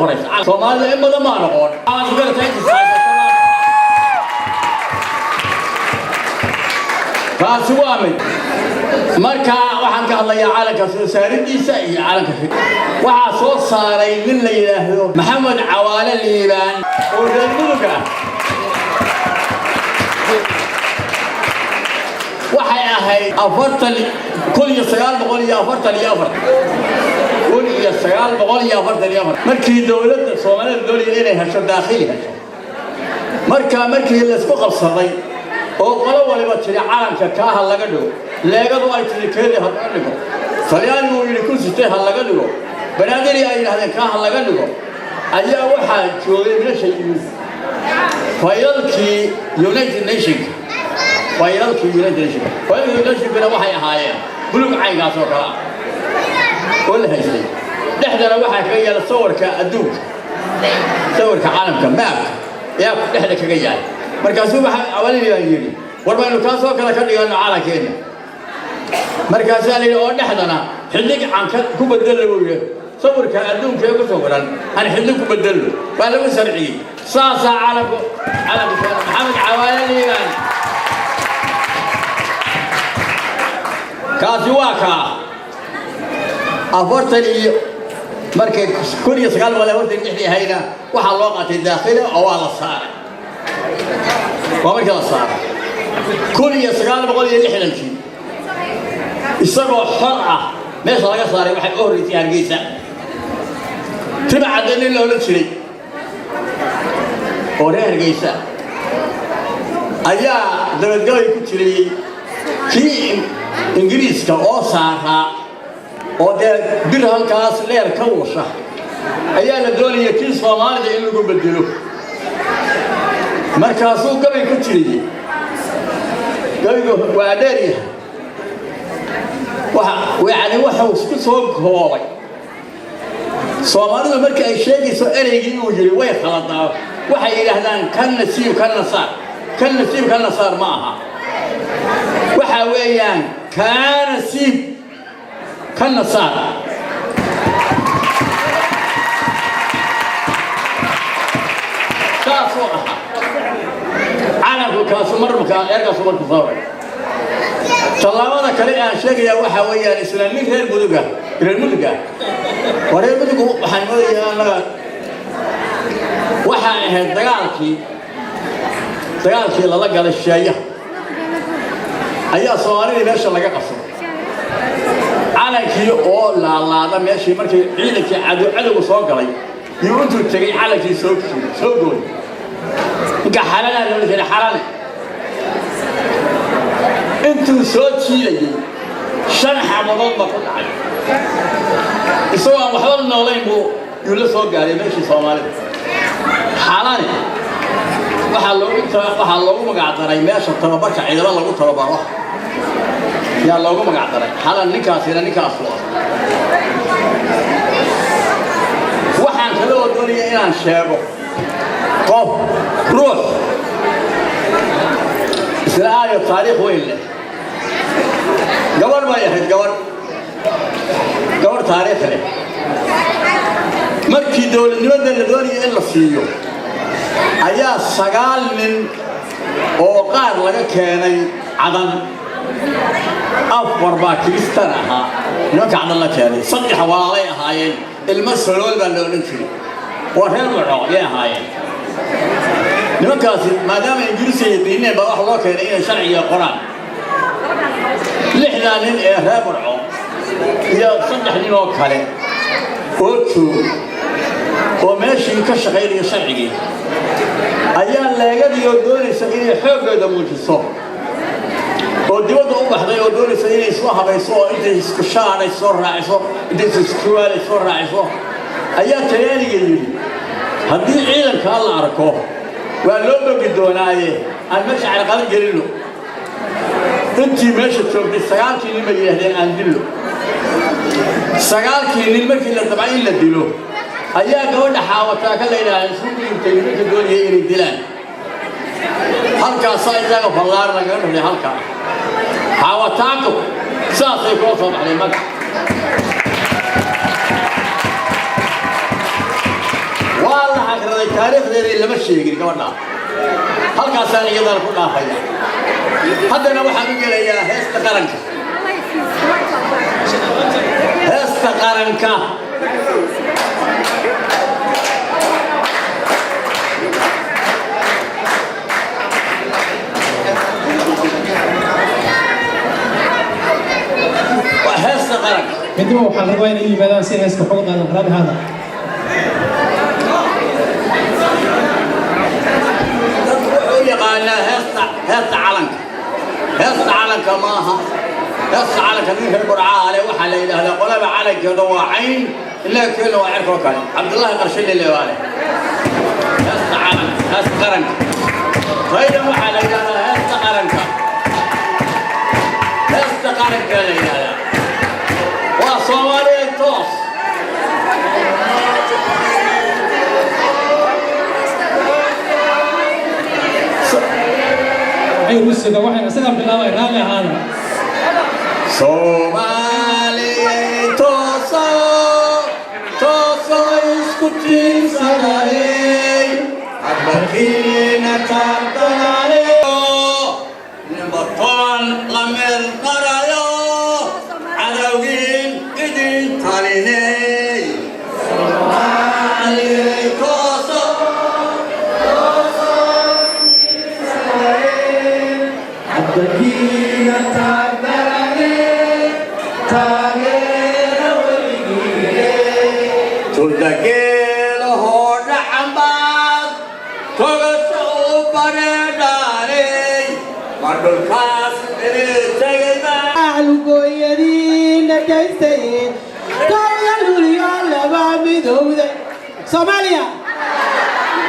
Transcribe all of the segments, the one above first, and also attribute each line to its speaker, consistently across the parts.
Speaker 1: أخرى صومالي إما ما نقول أنا سكرت فاسوامي marka waxaan ka hadlayaa calanka soo saaridiisa iyo calanka waxa soo saaray nin la yiraahdo Maxamed Cawaale Liibaan oo dalmuga waxay ahayd 1944 markii dawladda Soomaaliya doonayay inay hesho daaqili markii la isku qabsaday oo qolo waliba tiri calanka ka hal laga dhigo leegadu ay tiri keedi had laga dhigo Talyaanigu yiri ku sitay hal laga dhigo banaadiri ay yiraahdeen ka hal laga dhigo ayaa waxa joogay meesha fayalkii United Nations kana waxay ahaayeen bulug caygaas oo kala wala haystay dhexdana waxa kaga yaala sawirka adduunka sawirka caalamka map yaa dhexda kaga yaala markaasuu waxa awaliga yiri warbaynu ka soo kala ka dhigano calankeena markaas ay oo dhexdana xillig aan ku bedelo weeye sawirka adduunka ee ku soo waran aan xillig ku bedelo waa lagu sharciyay saasa calanku Maxamed Cawaale Liibaan kaasi waa ka afartani markay kuriya sagaal wala hortii hayna waxa loo qaatay daaqili oo waa la saaray وأمريكا الصار كل يسقال بقول يلحنشي يسقوا حرعة ما صار صار واحد أوري فيها الجيسة تبع دليل ولا شيء أوري الجيسة أيا لما جاي كتير في إنجليز كأوسعها أو ده برهان كاس لير كوشة أيا لدول يكيس فمارد إنه يبدلوه markaasuu gabay ku tiriyay gabaygu waa dheeriya waxa isku soo koobay Soomaalidu markii ay sheegayso ereygii uu yiri way khaladaa waxay yiraahdaan kan nasiib kan nasaar ma aha waxa weeyaan kan nasiib kan nasaar كاسو مرمكا إرجع سوبر كفاوي. طلعنا كلنا شيء يا واحد ويا الإسلاميين غير مدوجة وريه مدوجة حنقول يا أنا واحد دجالكي الله قال الشيء أيها صواري ليش الله قصر على كي أول لا هذا ماشي مركي عينك عدو صوق علي يقولوا تجي على كي سوق كحلنا ولا كده حلنا أنتوا صوت شيء شرح رمضان بقول عليه يسوى محضرنا ولا يبو يقول صوت قال ماشي صومالي حلنا وحلو مقعدري ماشي تربك عيد الله قلت ترباه يا الله مقعدري حلنا نكاس وحن كذا الدنيا إلى الشابه قف روح إسرائيل التاريخ وين قبر ما يحد قبر تاريخ له مركي دول نودن الدنيا إلا السيو أيا سجال من أوقات لقى كاني عدن أفور باكستانها نوك عن الله كاني صدق حوالي هاين المسؤول باللون فيه وهم يا هاين نمكاسي ما دام إنجليزي يدينه بروح الله كأنه شرعي القرآن لحنا إرهاب العو يا صدق لي وكله وتشو وماشي كشغير شرعي أيام لا يجد يدور سعيد حب دموج الصوم وديوض أبحر يدور سعيد يسوها بيسوه إنت يسكشان يسور رعيسو إنت يسكوال يسور رعيسو أيام تيالي يجي هذه عيلة كالله عركوه ولو بدونايه المشي على قلب جريلو أنتي ماشي تشوف السجال كيني ما يهدين عندلو السجال كيني المكي اللي تبعين اللي دلو أيها قولنا حاوتها كلا إلى سوق يمتلك الدول هي الدلان هلكا صايد لك فالله رجعنا في هلكا حاوتاكو ساسي كوصل على مكة dhacday taariikhdeeda lama sheegin gabadha halkaasaan iyadana ku dhaafaya haddana waxaan u gelayaa heesta qaranka
Speaker 2: kadib waxaan rabaa inay yimaadaan si heeska xoog qaadan raali hada
Speaker 1: dadku wuxuu yaqaanaa heesta calanka maaha heesta calanka ninka burcaale waxaa la yidhaahdaa qolaba calankeeda waa cayn ilaa keena waa cirkoo kale cabdullaahi qarshile leewaale heesta qaranka faydan waxaa la yidhahdaa heesta qaranka la yidhahdaa waa soomaaliyeed toos
Speaker 2: ay ruusiga waxay isaga bilaabay raali ahaana
Speaker 1: soomaaliyeed tooso isku tiirsanayey hadbakiina taabtanayo nimbaton la meel marayo cadowgiin idin talinay soomaaliyeed tooso hadbakiina taabtanayo taageera weligii tuldageelahoo dhacanbaad togasho u bareedhaaley madhulkaas
Speaker 3: ahlugoyadiina daystay kooyaluliyo laba midowda soomaaliya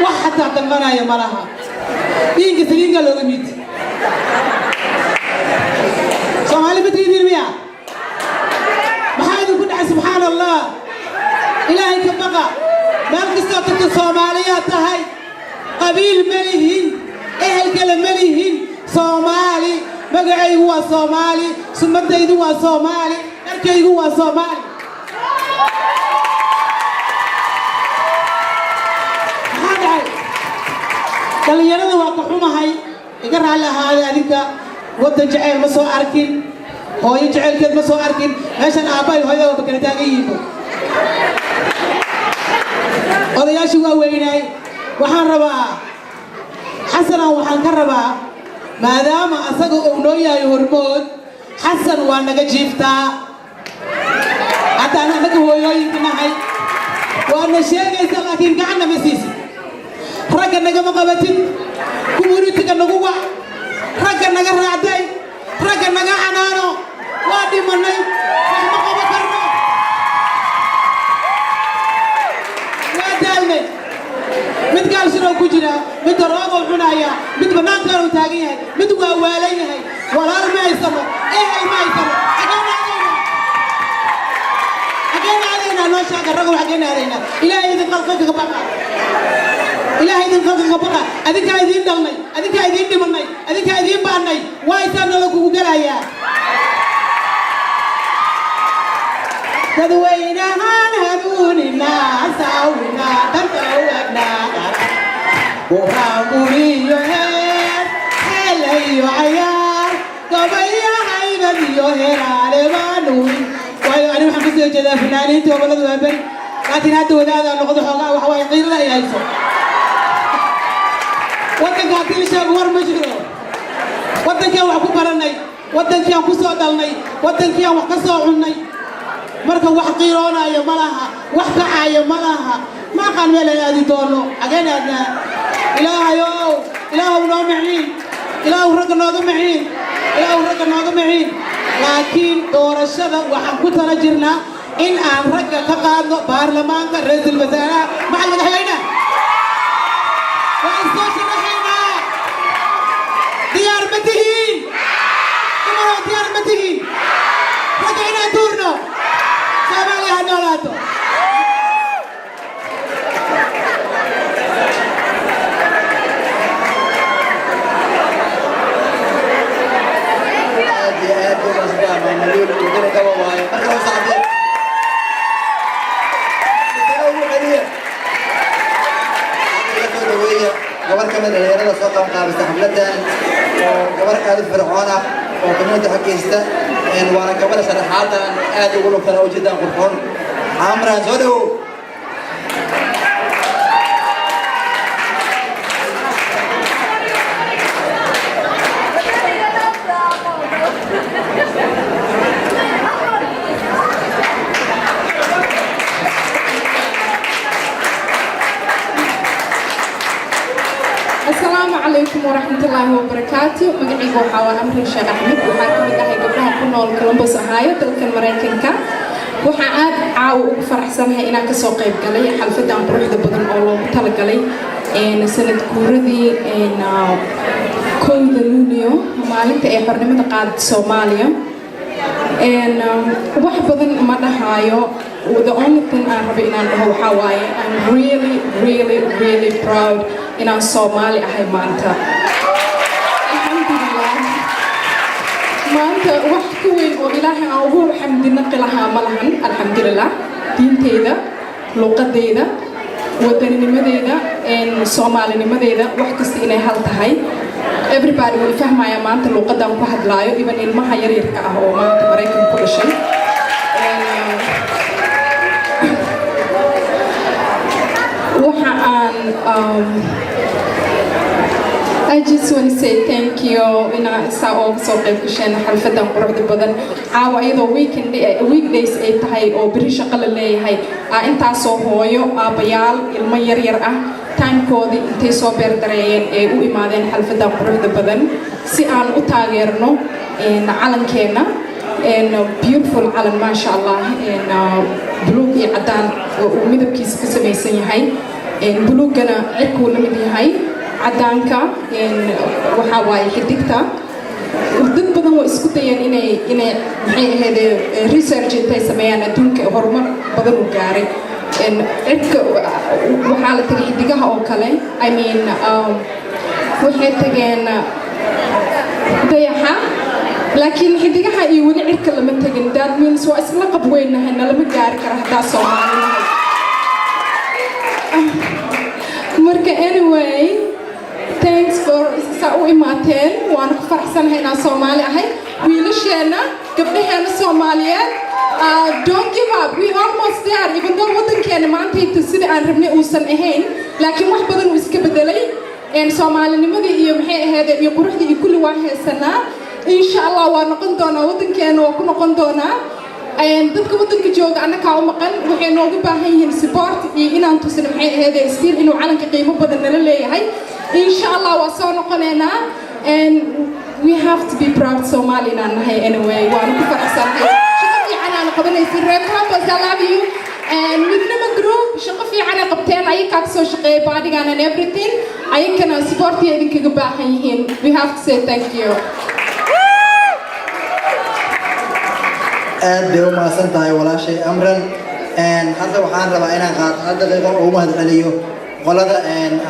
Speaker 3: wax xataa danqanaya malaha dhiinka saliinka looga mid soomaali matiidin miya maxaa idinku dhacay subxaan allah ilaahay ka baqa meel kastoo tagta soomaaliyaa tahay qabiil ma lihin ehel kale ma lihin soomaali magacaygu waa soomaali sumadaydu waa soomaali dharkaygu waa soomaali maxaa dhacay dhallinyarada waa ka xumahay iga raalli ahaaday adinka waddan jaceyl ma soo arkin hooyo jaceylkeed ma soo arkin meeshan aabbahay hooyada waa bakala taagan yihiin odayaashii waa weynaay waxaan rabaa xasanan waxaan ka rabaa maadaama asaga uu noo yahay hormood xasan waa naga jiiftaa haddaan annaga hooyooyinka nahay waadna sheegaysa laakiin gacanna ma siisid ragga nagama qabatid communitiga nagu wac ragga naga raacday ragga naga canaano waa dhimanay wax ma qaba karno waa daalnay mid gaalshinoo ku jira mid daroogoo cunaya mid bannaankaanuu taagan yahay mid waa waalan yahay walaal ma haysano ehel ma haysano xaggeen aadaynaa noo sheega raggow xaggeen aadaynaa ilaahay idin qalqalka ka baqa ilaahay idin qalqalka ka baqa adinkaa idiin dhalnay adinkaa idiin dhimanay adinkaa idiin baannay waa isaa nolol kugu gelayaa dadweynahaan hanuuninaa saawinaa dantawagnaaqara buraanburiyo heer helayo cayaar gabaya haybad iyo heraale baanuun waayo ani waxaan kasoo jeedaa fanaaniintii gobolladu waa beri laakiin hadda wadaadaa noqdo xoogaa waxa waaye qiirada ay hayso waddanka haddii la sheego war ma jiro waddankiaan wax ku barannay waddankiaan ku soo dhalnay waddankiaan wax ka soo cunnay marka wax qiiroonaayo ma laha wax kacaayo ma laha ma aqaan meel aan aadi doono xageen aadnaa ilaahow noo maciin ilaahow ragga nooga maciin laakiin doorashada waxaan ku tala jirnaa in aan ragga ka qaadno baarlamaanka ra'iisul wasaaraha maxal madaxweyne waa isoo sharaxaynaa diyaar ma tihiin dumaroo diyaar ma tihiin ragga inaan tuurno soomaaliya ha noolaato
Speaker 4: كمان الهيرة سوق مقابل حفلتان وقبل ألف فرعونة وكمان تحكيسته إن وأنا قبل شرحات أن أقول لك أنا جدا فرحان عمران زودو
Speaker 5: السلام عليكم ورحمة الله وبركاته. مجمعي وحاوى أمر الشيخ أحمد وحاكم إلهي قبلها كنا الكولومبوس أهايو تلك المراكنكا وحاعد عاو فرح سنها إنا كسوق قلي حلفة عن بروح دبضن أولو تلقلي إن سنة كوردي إن كود لونيو مالك أي برنامج قاد سوماليا إن واحد بدن ما هايو the only thing I have in Hawaii, I'm really proud in our Somali ahay maanta. Alhamdulillah. Maanta wax ku weyn oo Ilaahay aan ugu xamdinaqi lahaa ma lahan. Alhamdulillah. Diinteyda, luqadeyda, wadanninimadeeda, Soomaalinimadeeda wax kasta inay hal tahay. Everybody will fahmaya maanta luqadan ku hadlaayo, even ilmaha yaryarka ah oo maanta Mareykan ku dhashay. I just want to say thank you in our so qeybgashan xalfadan quruxda badan caawa iyadoo weekdays ay tahay oo biri shaqo la leeyahay intaas oo hooyo aabayaal ilmo yar ah timekoodii intay soo beerdareeyeen ee u imaadeen xalfadan quruxda badan si aan u taageerno calankeena beautiful calan maasha Allah buluug iyo cadaan oo midabkiisa ka samaysan yahay buluugana cirkuu la mid yahay cadaanka waxa waaye xidigta dad badan way isku dayeen inay maxay ahayd research intay sameeyaan adduunka horumar badan u gaaray cirka waxaa la tagay xidigaha oo kale I mean waxay tageen dayaxa laakiin xidigaha iyo weli cirka lama tagin that means waa isla qab weynahay lama gaari karo hadaa Soomaaliyeed marka anyway thanks for saa u imaateen waan ku faraxsanahay inaan Soomaali ahay wiilasheena gabdhaheena Soomaaliyeed don't give up we almost there even though wadankeena maanta inta sida aan rabnay uusan ahayn laakiin wax badan uu iska bedelay Soomaalinimadii iyo maxay ahayd iyo quruxdii iyo kulli waa heesanaa insha Allah waa noqon doonaa wadankeena waa ku noqon doonaa dadka wadanka jooga annaka u maqan waxay nooga baahan yihiin support iyo inaan tusino maxay ahayd still inuu calanka qiimo badan nala leeyahay insha Allah waa soo noqoneynaa and we have to be proud Somali inaan nahay anyway waan ku faraxsanahay shaqo fiican aan qabanaysin reer Columbus I love you and midnimo group shaqo fiican ay qabteen ayaga ka soo shaqeeyay baadigan and everything ayagana support iyo idinkaga baahan yihiin we have to say thank you
Speaker 4: aad bay u mahadsan tahay walaashay amran hadda waxaan rabaa inaan qaado daqiiqo ugu mahadceliyo qolada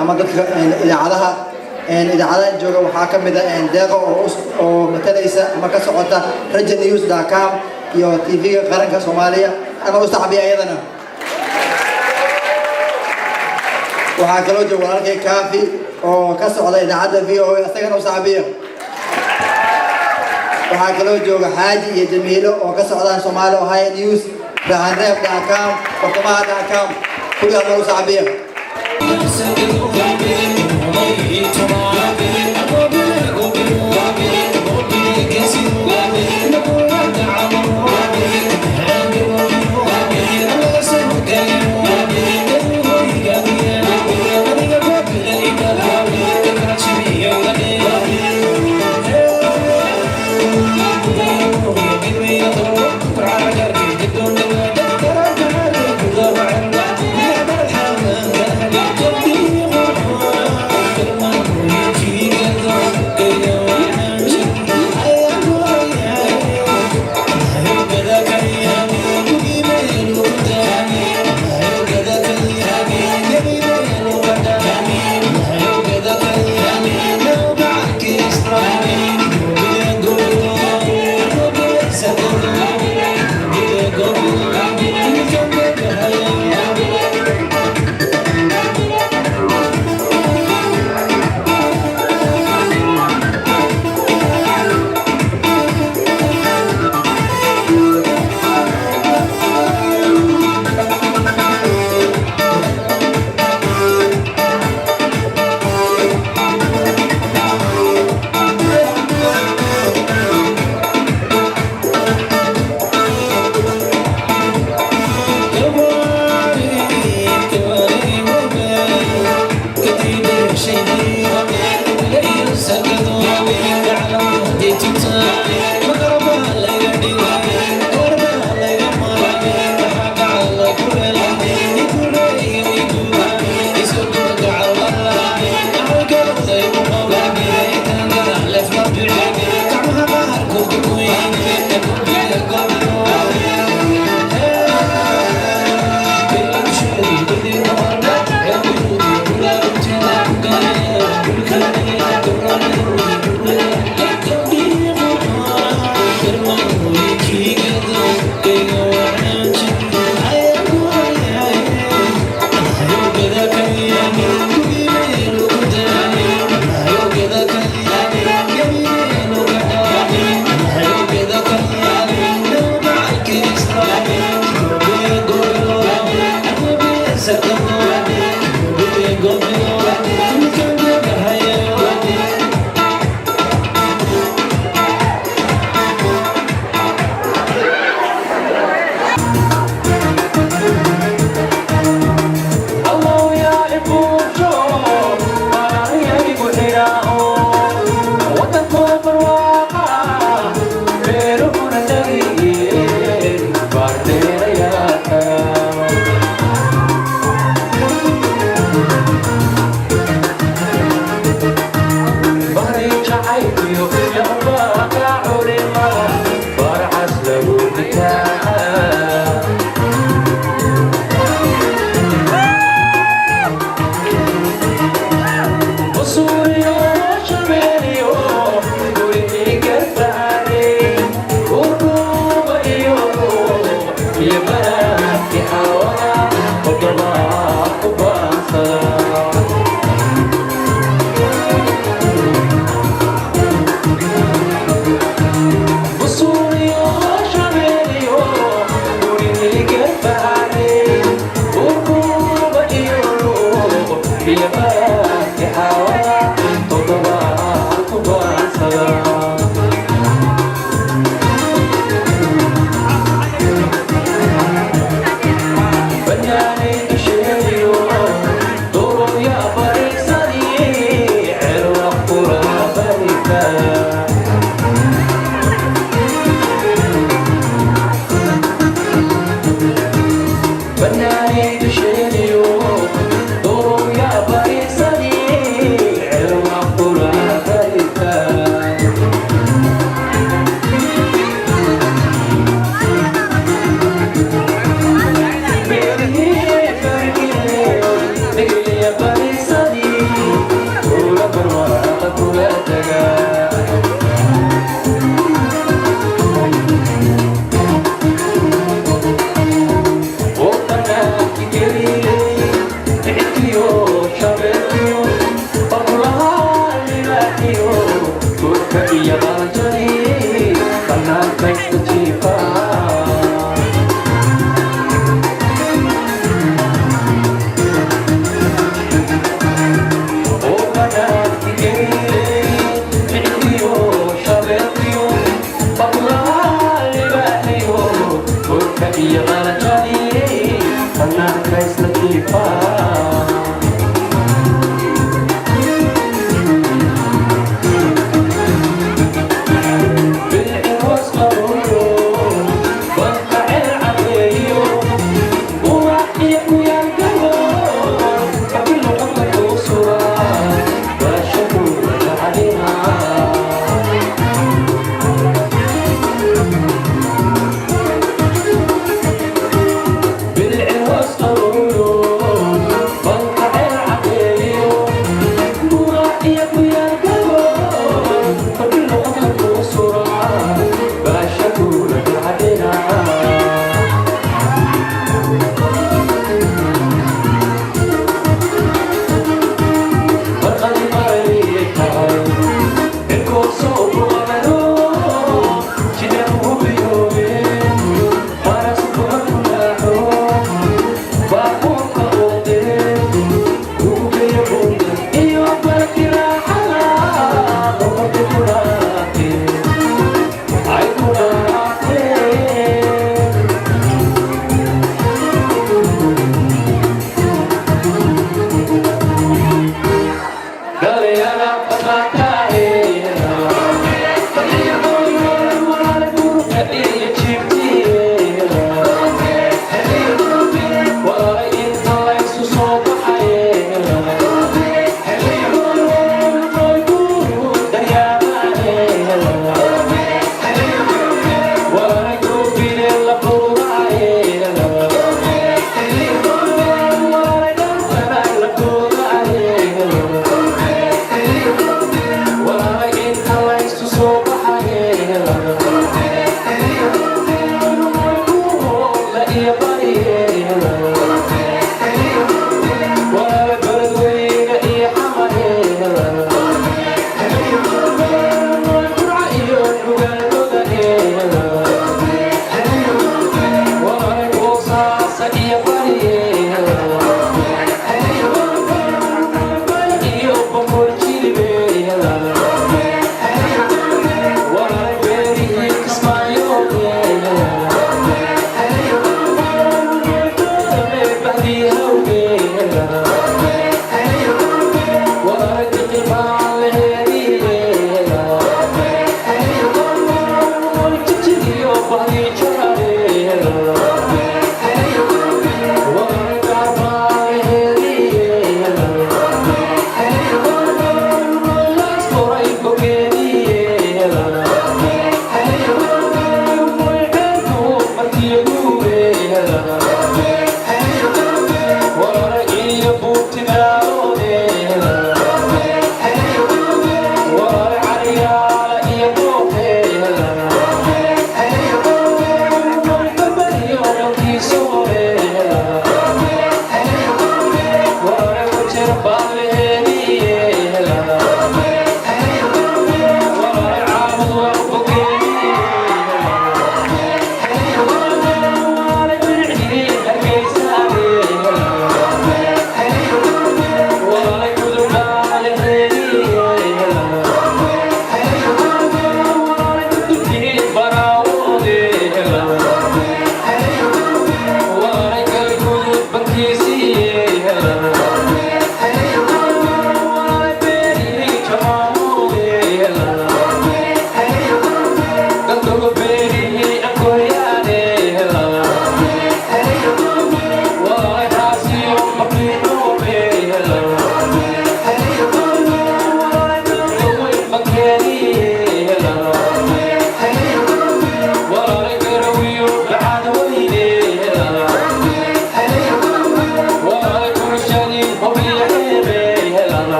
Speaker 4: ama dadka idaacadaha jooga waxaa ka mid ah deeqo oo matalaysa ama ka socota rajanews.com iyo TV-ga qaranka Soomaaliya ama u saaxiibay ayadana waxaa kaloo jooga walaalkay Kaafi oo ka socda idaacadda VOA asagana u saaxiibay waxaa kaloo jooga Xaaji iyo Jamiilo oo ka socdaan Soomaali Ohio News rahanreef.com bartamaha.com kulligood u saaxiibay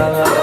Speaker 6: la